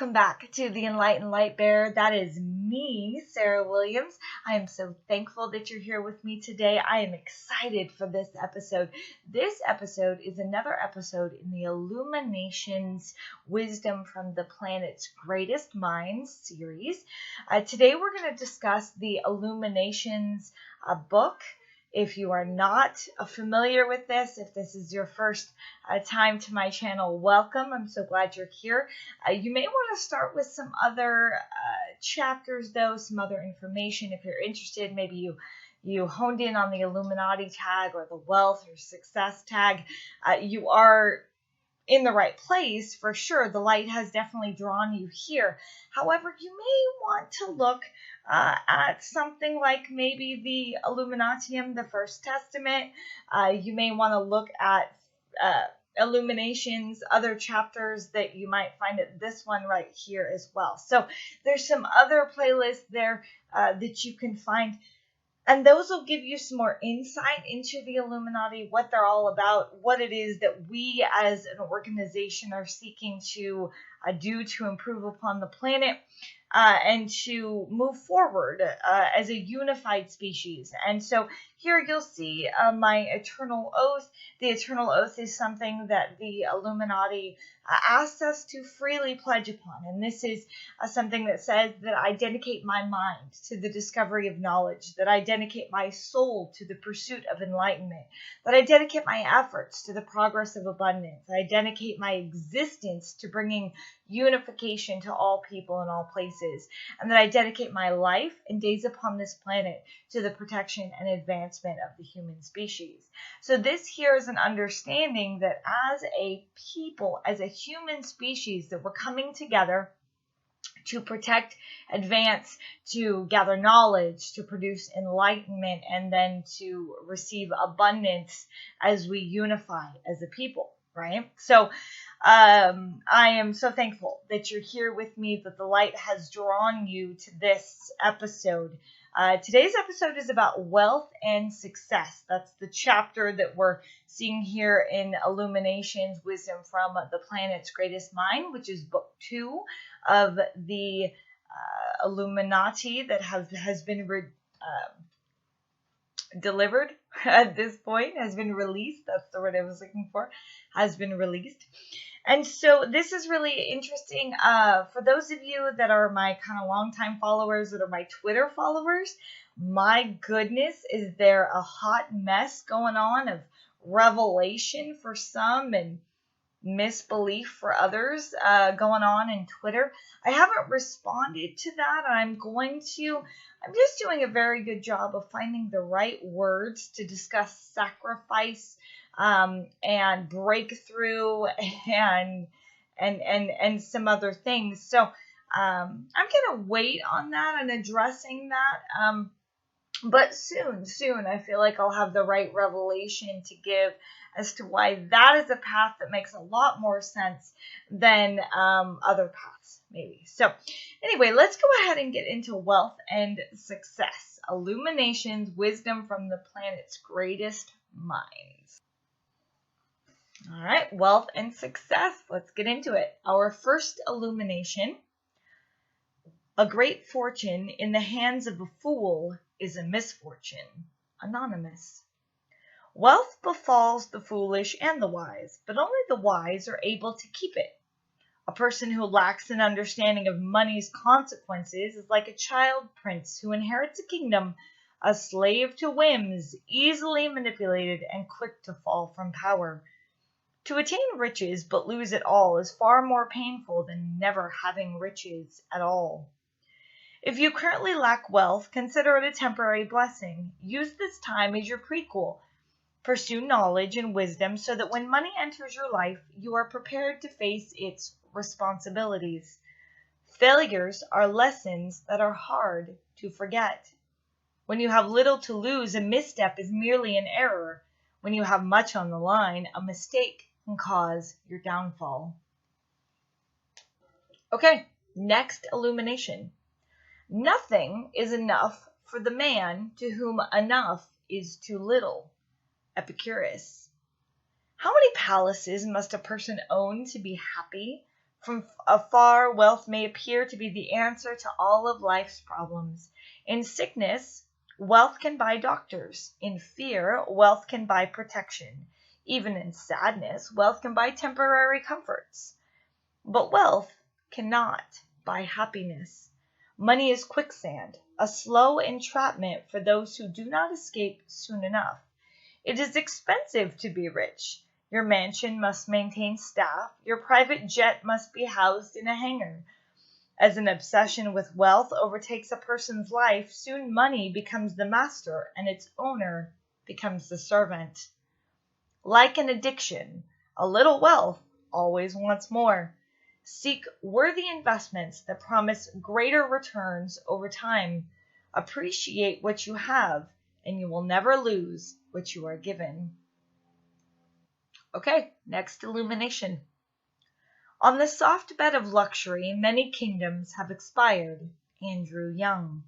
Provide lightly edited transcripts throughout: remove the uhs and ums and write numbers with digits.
Welcome back to the Enlightened Light Bearer. That is me, Sarah Williams. I am so thankful that you're here with me today. I am excited for this episode. This episode is another episode in the Illuminations Wisdom from the Planet's Greatest Minds series. Today we're going to discuss the Illuminations book. If you are not familiar with this, if this is your first time to my channel, welcome. I'm so glad you're here. You may want to start with some other chapters, though, some other information. If you're interested, maybe you honed in on the Illuminati tag or the wealth or success tag. You are in the right place for sure. The light has definitely drawn you here. However, you may want to look at something like maybe the Illuminatium, the First Testament. You may want to look at Illuminations, other chapters that you might find at this one right here as well. So there's some other playlists there that you can find. And those will give you some more insight into the Illuminati, what they're all about, what it is that we as an organization are seeking to do to improve upon the planet and to move forward as a unified species. And so here you'll see my eternal oath. The eternal oath is something that the Illuminati asks us to freely pledge upon. And this is something that says that I dedicate my mind to the discovery of knowledge, that I dedicate my soul to the pursuit of enlightenment, that I dedicate my efforts to the progress of abundance, I dedicate my existence to bringing unification to all people in all places, and that I dedicate my life and days upon this planet to the protection and advancement of the human species. So this here is an understanding that as a people, as a human species, that we're coming together to protect, advance, to gather knowledge, to produce enlightenment, and then to receive abundance as we unify as a people, right? So I am so thankful that you're here with me, that the light has drawn you to this episode. Today's episode is about wealth and success. That's the chapter that we're seeing here in Illuminations, Wisdom from the Planet's Greatest Mind, which is book 2 of the Illuminati that has been delivered at this point, has been released. That's the word I was looking for, has been released. And so this is really interesting. For those of you that are my kind of longtime followers, that are my Twitter followers, my goodness, is there a hot mess going on of revelation for some and misbelief for others going on in Twitter. I haven't responded to that. I'm just doing a very good job of finding the right words to discuss sacrifice and breakthrough and some other things. So I'm going to wait on that and addressing that. But soon, I feel like I'll have the right revelation to give as to why that is a path that makes a lot more sense than other paths, maybe. So anyway, let's go ahead and get into wealth and success. Illuminations, Wisdom from the Planet's Greatest Minds. All right, wealth and success. Let's get into it. Our first illumination. A great fortune in the hands of a fool is a misfortune. Anonymous. Wealth befalls the foolish and the wise, but only the wise are able to keep it. A person who lacks an understanding of money's consequences is like a child prince who inherits a kingdom, a slave to whims, easily manipulated and quick to fall from power. To attain riches but lose it all is far more painful than never having riches at all. If you currently lack wealth, consider it a temporary blessing. Use this time as your prequel. Pursue knowledge and wisdom so that when money enters your life, you are prepared to face its responsibilities. Failures are lessons that are hard to forget. When you have little to lose, a misstep is merely an error. When you have much on the line, a mistake can cause your downfall. Okay, next illumination. Nothing is enough for the man to whom enough is too little. Epicurus. How many palaces must a person own to be happy? From afar, wealth may appear to be the answer to all of life's problems. In sickness, wealth can buy doctors. In fear, wealth can buy protection. Even in sadness, wealth can buy temporary comforts. But wealth cannot buy happiness. Money is quicksand, a slow entrapment for those who do not escape soon enough. It is expensive to be rich. Your mansion must maintain staff. Your private jet must be housed in a hangar. As an obsession with wealth overtakes a person's life, soon money becomes the master and its owner becomes the servant. Like an addiction, a little wealth always wants more. Seek worthy investments that promise greater returns over time. Appreciate what you have, and you will never lose what you are given. Okay, next illumination. On the soft bed of luxury, many kingdoms have expired. Andrew Young.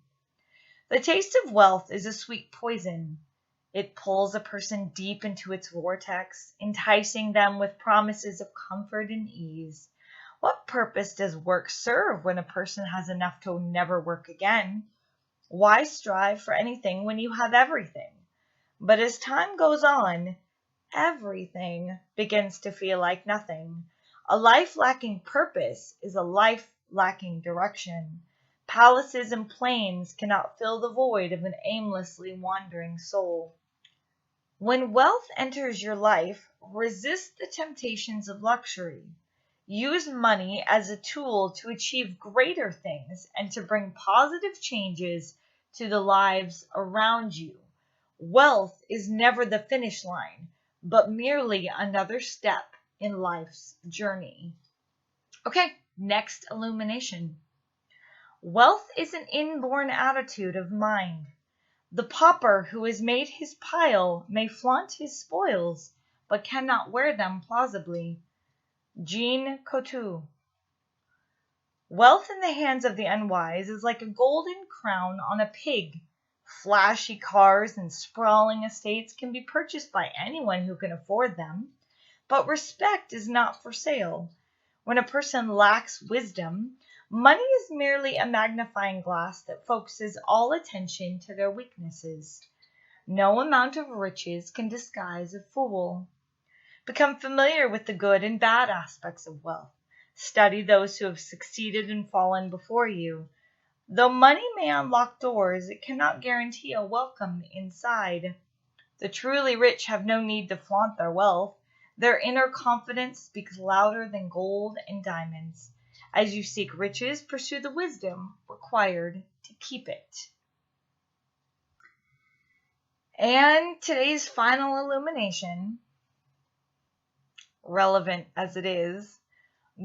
The taste of wealth is a sweet poison. It pulls a person deep into its vortex, enticing them with promises of comfort and ease. What purpose does work serve when a person has enough to never work again? Why strive for anything when you have everything? But as time goes on, everything begins to feel like nothing. A life lacking purpose is a life lacking direction. Palaces and plains cannot fill the void of an aimlessly wandering soul. When wealth enters your life, resist the temptations of luxury. Use money as a tool to achieve greater things and to bring positive changes to the lives around you. Wealth is never the finish line, but merely another step in life's journey. Okay, next illumination. Wealth is an inborn attitude of mind. The pauper who has made his pile may flaunt his spoils, but cannot wear them plausibly. Jean Cocteau. Wealth in the hands of the unwise is like a golden crown on a pig. Flashy cars and sprawling estates can be purchased by anyone who can afford them, but respect is not for sale. When a person lacks wisdom, money is merely a magnifying glass that focuses all attention to their weaknesses. No amount of riches can disguise a fool. Become familiar with the good and bad aspects of wealth. Study those who have succeeded and fallen before you. Though money may unlock doors, it cannot guarantee a welcome inside. The truly rich have no need to flaunt their wealth. Their inner confidence speaks louder than gold and diamonds. As you seek riches, pursue the wisdom required to keep it. And today's final illumination, relevant as it is,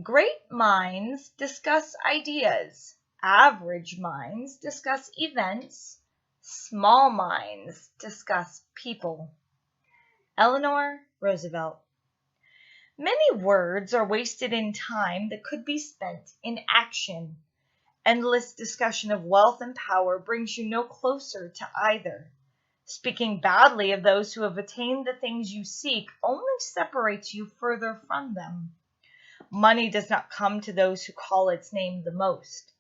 great minds discuss ideas. Average minds discuss events. Small minds discuss people. Eleanor Roosevelt. Many words are wasted in time that could be spent in action. Endless discussion of wealth and power brings you no closer to either. Speaking badly of those who have attained the things you seek only separates you further from them. Money does not come to those who call its name the most.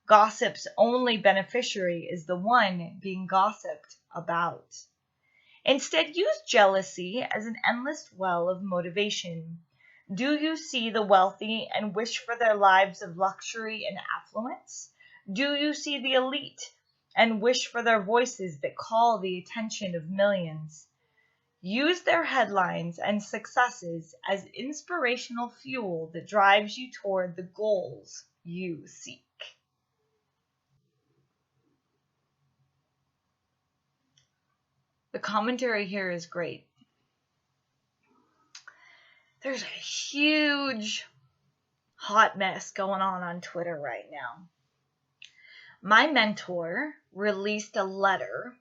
Gossip's only beneficiary is the one being gossiped about. Instead, use jealousy as an endless well of motivation. Do you see the wealthy and wish for their lives of luxury and affluence? Do you see the elite and wish for their voices that call the attention of millions? Use their headlines and successes as inspirational fuel that drives you toward the goals you seek. The commentary here is great. There's a huge hot mess going on Twitter right now. My mentor released a letter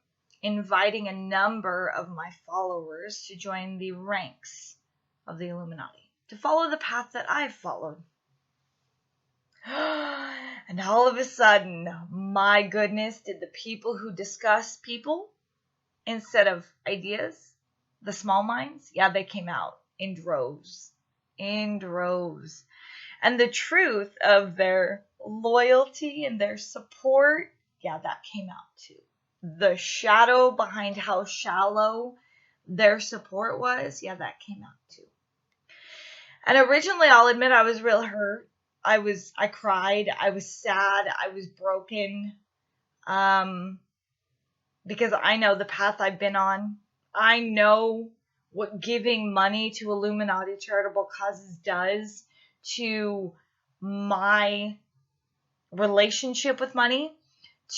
inviting a number of my followers to join the ranks of the Illuminati, to follow the path that I've followed. And all of a sudden, my goodness, did the people who discuss people instead of ideas, the small minds, yeah, they came out in droves. And the truth of their loyalty and their support, yeah, that came out too. The shadow behind how shallow their support was, yeah, that came out too. And originally, I'll admit, I was real hurt. I cried. I was sad. I was broken. Because I know the path I've been on. I know what giving money to Illuminati charitable causes does to my relationship with money,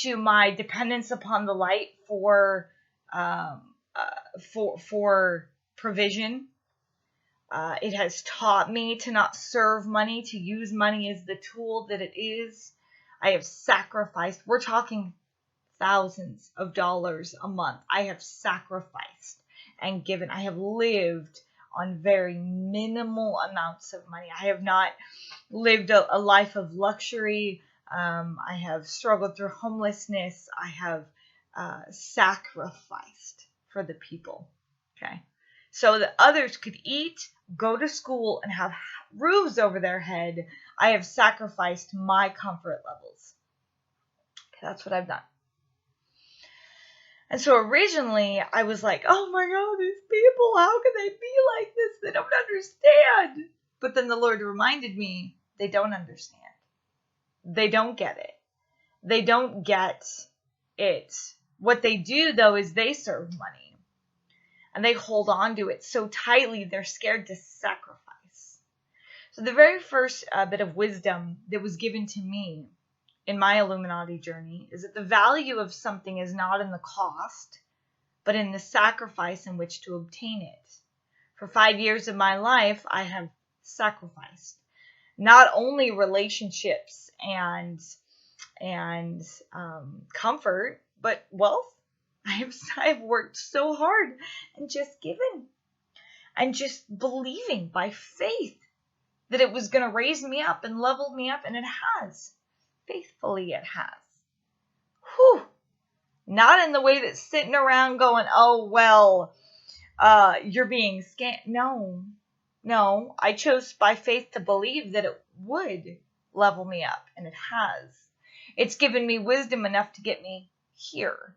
to my dependence upon the light for provision. It has taught me to not serve money, to use money as the tool that it is. I have sacrificed. We're talking thousands of dollars a month. I have sacrificed and given. I have lived on very minimal amounts of money. I have not lived a life of luxury. I have struggled through homelessness. I have sacrificed for the people. Okay. So that others could eat, go to school, and have roofs over their head, I have sacrificed my comfort levels. Okay, that's what I've done. And so originally, I was like, oh my God, these people, how can they be like this? They don't understand. But then the Lord reminded me, they don't understand. They don't get it. They don't get it. What they do, though, is they serve money. And they hold on to it so tightly, they're scared to sacrifice. So the very first bit of wisdom that was given to me in my Illuminati journey is that the value of something is not in the cost, but in the sacrifice in which to obtain it. For 5 years of my life, I have sacrificed not only relationships and comfort, but wealth. I've worked so hard and just given and just believing by faith that it was going to raise me up and level me up, and it has. Faithfully it has. Whew. Not in the way that's sitting around going, oh, well, you're being scammed. No, I chose by faith to believe that it would level me up, and it has. It's given me wisdom enough to get me here.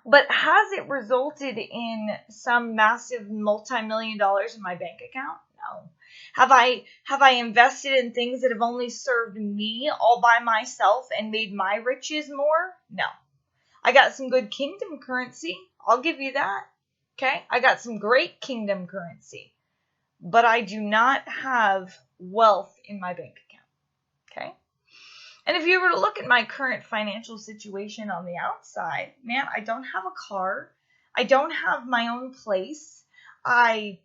But has it resulted in some massive multi-million dollars in my bank account? No. Have I invested in things that have only served me all by myself and made my riches more? No. I got some good kingdom currency. I'll give you that. Okay? I got some great kingdom currency. But I do not have wealth in my bank account. Okay? And if you were to look at my current financial situation on the outside, man, I don't have a car. I don't have my own place. I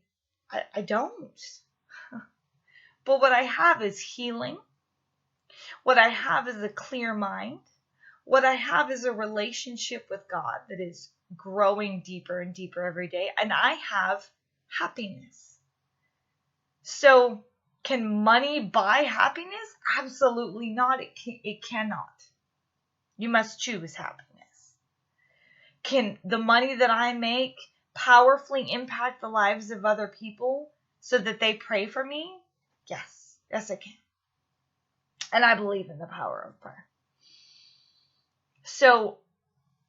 don't. But what I have is healing. What I have is a clear mind. What I have is a relationship with God that is growing deeper and deeper every day. And I have happiness. So, can money buy happiness? Absolutely not. It cannot. You must choose happiness. Can the money that I make powerfully impact the lives of other people so that they pray for me? Yes. Yes, it can. And I believe in the power of prayer. So,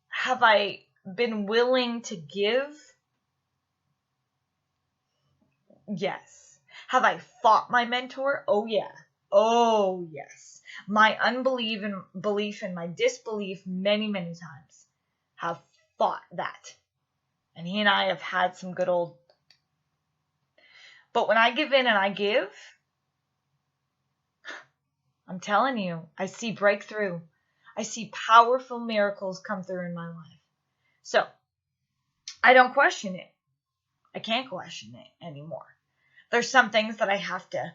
have I been willing to give? Yes. Have I fought my mentor? Oh, yeah. Oh, yes. My unbelief and belief and my disbelief many, many times have fought that. And he and I have had some good old... But when I give in and I give, I'm telling you, I see breakthrough. I see powerful miracles come through in my life. So, I don't question it. I can't question it anymore. There's some things that I have to,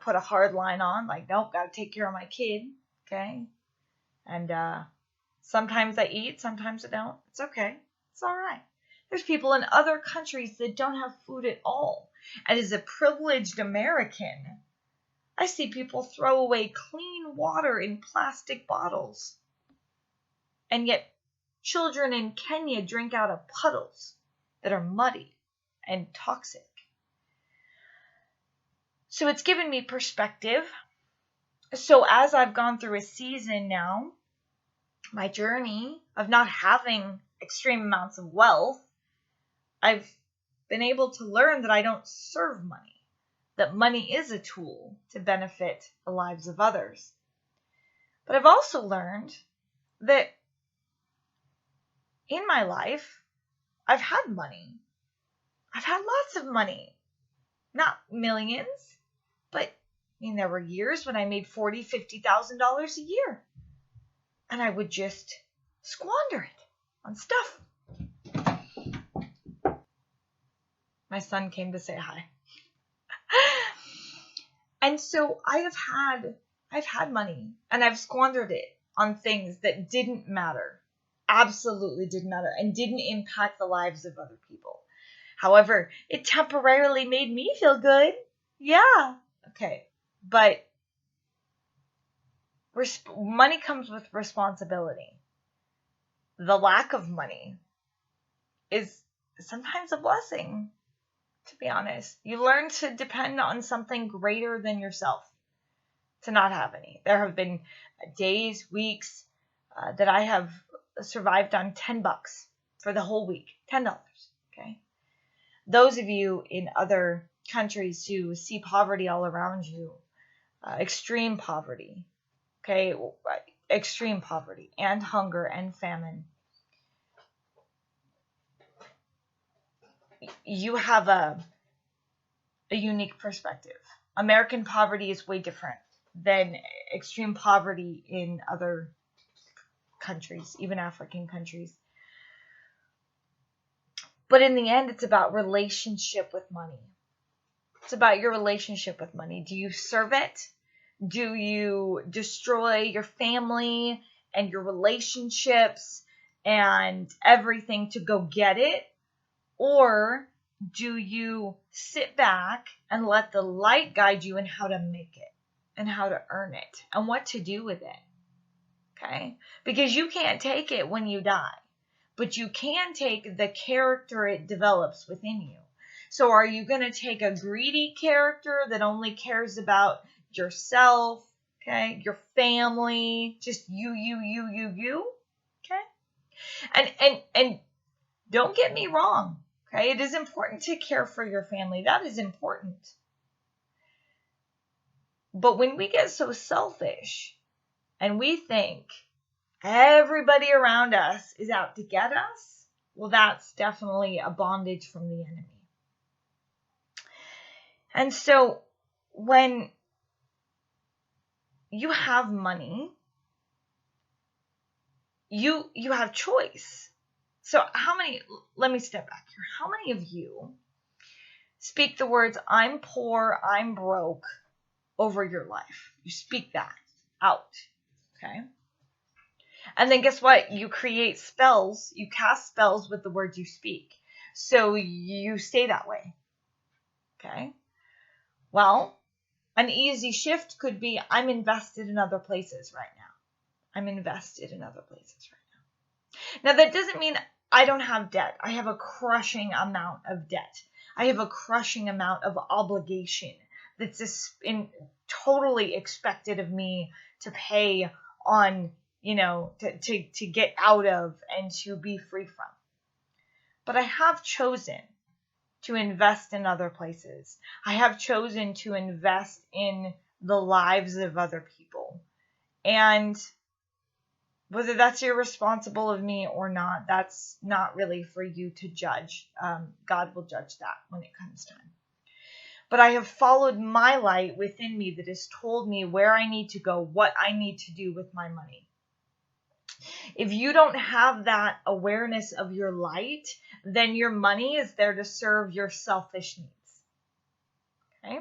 put a hard line on. Like, nope, got to take care of my kid. Okay? And sometimes I eat, sometimes I don't. It's okay. It's all right. There's people in other countries that don't have food at all. And as a privileged American, I see people throw away clean water in plastic bottles. And yet, children in Kenya drink out of puddles that are muddy and toxic. So it's given me perspective. So as I've gone through a season now, my journey of not having extreme amounts of wealth, I've been able to learn that I don't serve money, that money is a tool to benefit the lives of others. But I've also learned that in my life, I've had money. I've had lots of money. Not millions, but there were years when I made $40,000, $50,000 a year. And I would just squander it on stuff. My son came to say hi. And so I've had money, and I've squandered it on things that didn't matter. Absolutely didn't matter, and didn't impact the lives of other people. However, it temporarily made me feel good. Yeah. Okay. But money comes with responsibility. The lack of money is sometimes a blessing, to be honest. You learn to depend on something greater than yourself to not have any. There have been days, weeks that I have survived on $10 for the whole week. $10. Okay. Those of you in other countries who see poverty all around you, extreme poverty, okay, extreme poverty and hunger and famine, you have a unique perspective. American poverty is way different than extreme poverty in other countries, even African countries. But in the end, it's about relationship with money. It's about your relationship with money. Do you serve it? Do you destroy your family and your relationships and everything to go get it? Or do you sit back and let the light guide you in how to make it and how to earn it and what to do with it? Okay? Because you can't take it when you die, but you can take the character it develops within you. So are you going to take a greedy character that only cares about yourself, okay, your family, just you, okay? And don't get me wrong, okay? It is important to care for your family. That is important. But when we get so selfish and we think everybody around us is out to get us, well, that's definitely a bondage from the enemy. And so when you have money, you have choice. So let me step back here. How many of you speak the words, I'm poor, I'm broke, over your life? You speak that out, okay? And then guess what? You create spells, you cast spells with the words you speak. So you stay that way, okay? Well, an easy shift could be, I'm invested in other places right now. I'm invested in other places right now. Now, that doesn't mean I don't have debt. I have a crushing amount of debt. I have a crushing amount of obligation that's totally expected of me to pay on, to get out of and to be free from. But I have chosen to invest in other places. I have chosen to invest in the lives of other people. And whether that's irresponsible of me or not, that's not really for you to judge. God will judge that when it comes time. But I have followed my light within me that has told me where I need to go, what I need to do with my money. If you don't have that awareness of your light, then your money is there to serve your selfish needs. Okay?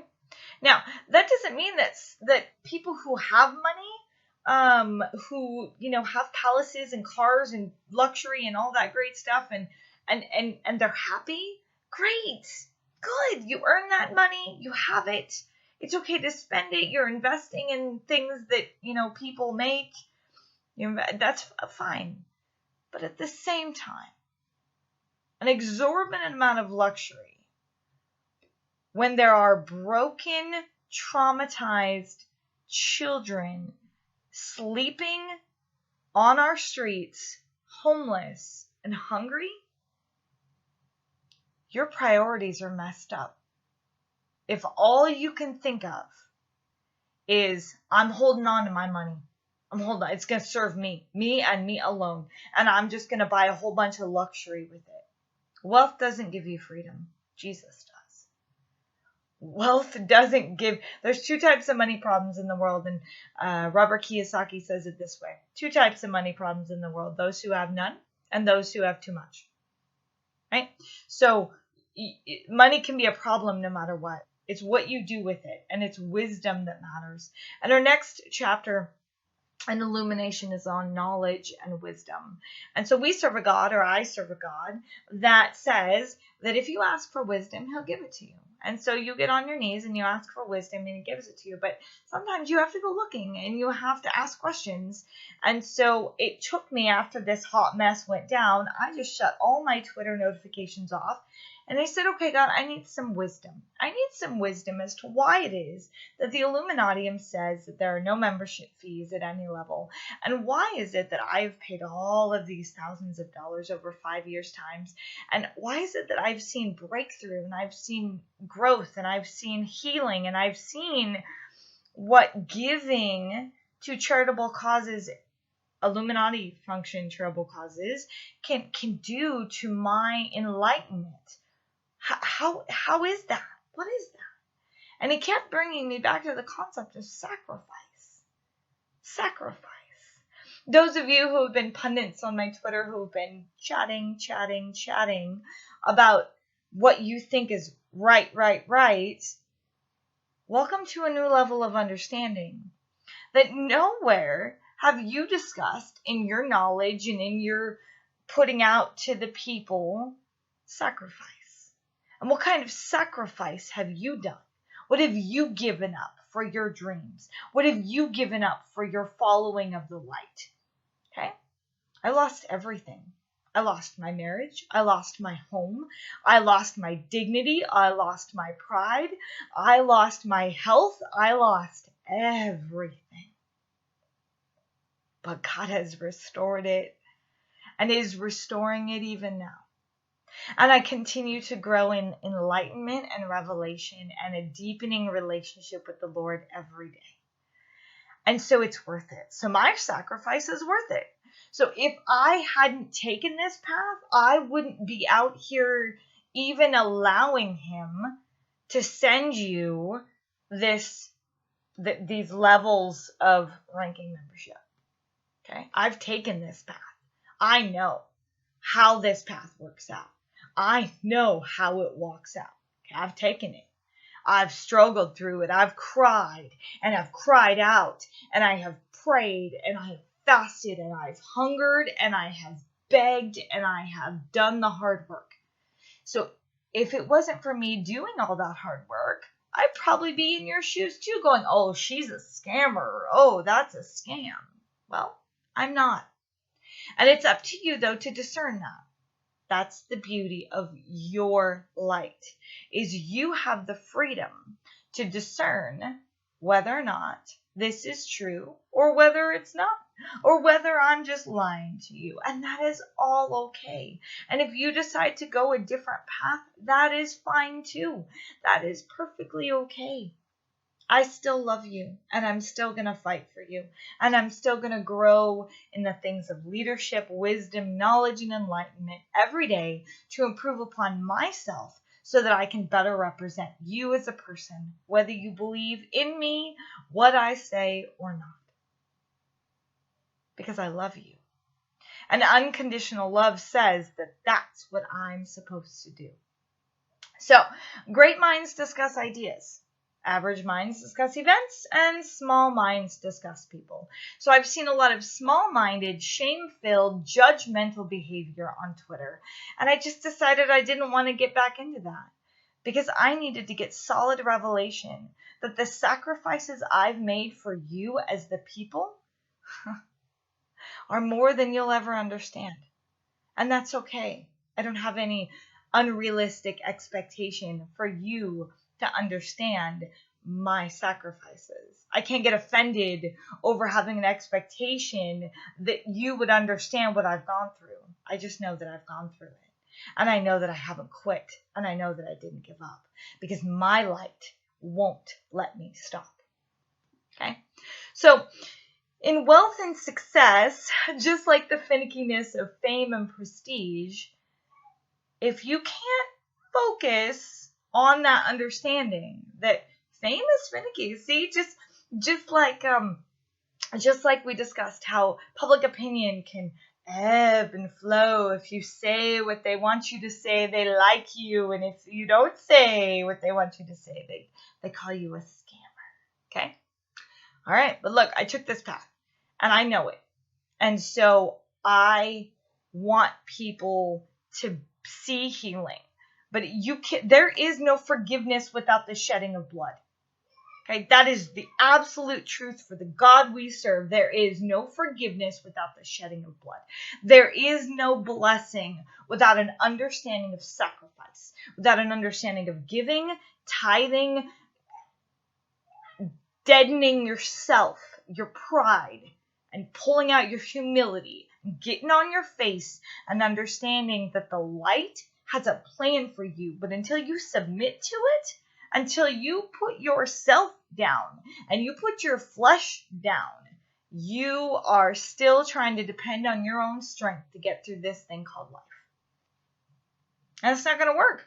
Now, that doesn't mean that people who have money, who, have palaces and cars and luxury and all that great stuff and they're happy, great, good. You earn that money, you have it. It's okay to spend it. You're investing in things that, people make. That's fine. But at the same time, an exorbitant amount of luxury, when there are broken traumatized children sleeping on our streets, homeless and hungry, your priorities are messed up. If all you can think of is, I'm holding on to my money. It's going to serve me and me alone. And I'm just going to buy a whole bunch of luxury with it. Wealth doesn't give you freedom. Jesus does. Wealth doesn't give. There's two types of money problems in the world. And Robert Kiyosaki says it this way. Two types of money problems in the world. Those who have none and those who have too much. Right? So money can be a problem no matter what. It's what you do with it. And it's wisdom that matters. And our next chapter and Illumination is on knowledge and wisdom. And so we serve a God, or I serve a God, that says that if you ask for wisdom, he'll give it to you. And so you get on your knees and you ask for wisdom and he gives it to you. But sometimes you have to go looking and you have to ask questions. And so it took me, after this hot mess went down, I just shut all my Twitter notifications off. And I said, okay, God, I need some wisdom. I need some wisdom as to why it is that the Illuminatium says that there are no membership fees at any level. And why is it that I've paid all of these thousands of dollars over 5 years' times? And why is it that I've seen breakthrough and I've seen growth and I've seen healing and I've seen what giving to charitable causes, Illuminati function charitable causes, can do to my enlightenment? How is that? What is that? And it kept bringing me back to the concept of sacrifice. Sacrifice. Those of you who have been pundits on my Twitter, who have been chatting about what you think is right, welcome to a new level of understanding. That nowhere have you discussed in your knowledge and in your putting out to the people sacrifice. And what kind of sacrifice have you done? What have you given up for your dreams? What have you given up for your following of the light? Okay? I lost everything. I lost my marriage. I lost my home. I lost my dignity. I lost my pride. I lost my health. I lost everything. But God has restored it and is restoring it even now. And I continue to grow in enlightenment and revelation and a deepening relationship with the Lord every day. And so it's worth it. So my sacrifice is worth it. So if I hadn't taken this path, I wouldn't be out here even allowing him to send you these levels of ranking membership. Okay? I've taken this path. I know how this path works out. I know how it walks out. Okay, I've taken it. I've struggled through it. I've cried and I've cried out and I have prayed and I have fasted and I've hungered and I have begged and I have done the hard work. So if it wasn't for me doing all that hard work, I'd probably be in your shoes too, going, oh, she's a scammer. Oh, that's a scam. Well, I'm not. And it's up to you, though, to discern that. That's the beauty of your light, is you have the freedom to discern whether or not this is true or whether it's not, or whether I'm just lying to you. And that is all okay. And if you decide to go a different path, that is fine too. That is perfectly okay. I still love you, and I'm still going to fight for you, and I'm still going to grow in the things of leadership, wisdom, knowledge, and enlightenment every day to improve upon myself so that I can better represent you as a person, whether you believe in me, what I say, or not. Because I love you. And unconditional love says that that's what I'm supposed to do. So, great minds discuss ideas. Average minds discuss events, and small minds discuss people. So I've seen a lot of small-minded, shame-filled, judgmental behavior on Twitter. And I just decided I didn't want to get back into that. Because I needed to get solid revelation that the sacrifices I've made for you as the people are more than you'll ever understand. And that's okay. I don't have any unrealistic expectation for you to understand my sacrifices. I can't get offended over having an expectation that you would understand what I've gone through. I just know that I've gone through it. And I know that I haven't quit. And I know that I didn't give up. Because my light won't let me stop. Okay? So, in wealth and success, just like the finickiness of fame and prestige, if you can't focus on that understanding that fame is finicky, see, just like we discussed how public opinion can ebb and flow. If you say what they want you to say, they like you, and if you don't say what they want you to say, they call you a scammer. Okay? All right, but look, I took this path, and I know it. And so I want people to see healing. But there is no forgiveness without the shedding of blood. Okay, that is the absolute truth for the God we serve. There is no forgiveness without the shedding of blood. There is no blessing without an understanding of sacrifice, without an understanding of giving, tithing, deadening yourself, your pride, and pulling out your humility, getting on your face, and understanding that the light has a plan for you. But until you submit to it, until you put yourself down and you put your flesh down, you are still trying to depend on your own strength to get through this thing called life. And it's not going to work.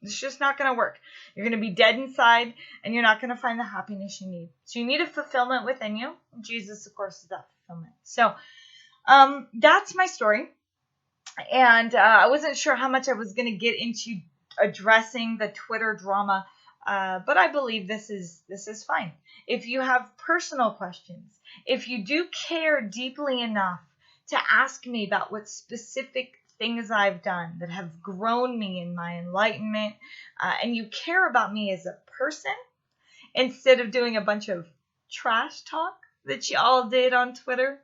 It's just not going to work. You're going to be dead inside, and you're not going to find the happiness you need. So you need a fulfillment within you. Jesus, of course, is that fulfillment. So that's my story. And I wasn't sure how much I was going to get into addressing the Twitter drama, but I believe this is fine. If you have personal questions, if you do care deeply enough to ask me about what specific things I've done that have grown me in my enlightenment, and you care about me as a person, instead of doing a bunch of trash talk that y'all did on Twitter,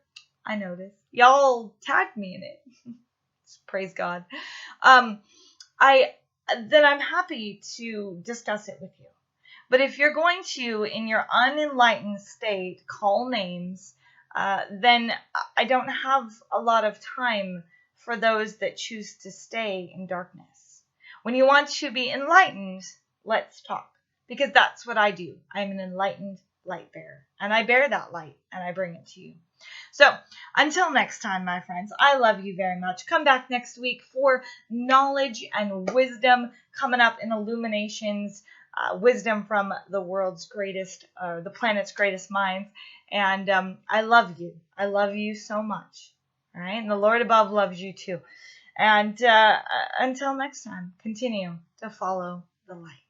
I noticed. Y'all tagged me in it. Praise God. Then I'm happy to discuss it with you. But if you're going to, in your unenlightened state, call names, then I don't have a lot of time for those that choose to stay in darkness. When you want to be enlightened, let's talk. Because that's what I do. I'm an enlightened light bearer. And I bear that light, and I bring it to you. So, until next time, my friends, I love you very much. Come back next week for knowledge and wisdom coming up in Illuminations, wisdom from the world's greatest, the planet's greatest minds. And I love you. I love you so much. All right? And the Lord above loves you too. And until next time, continue to follow the light.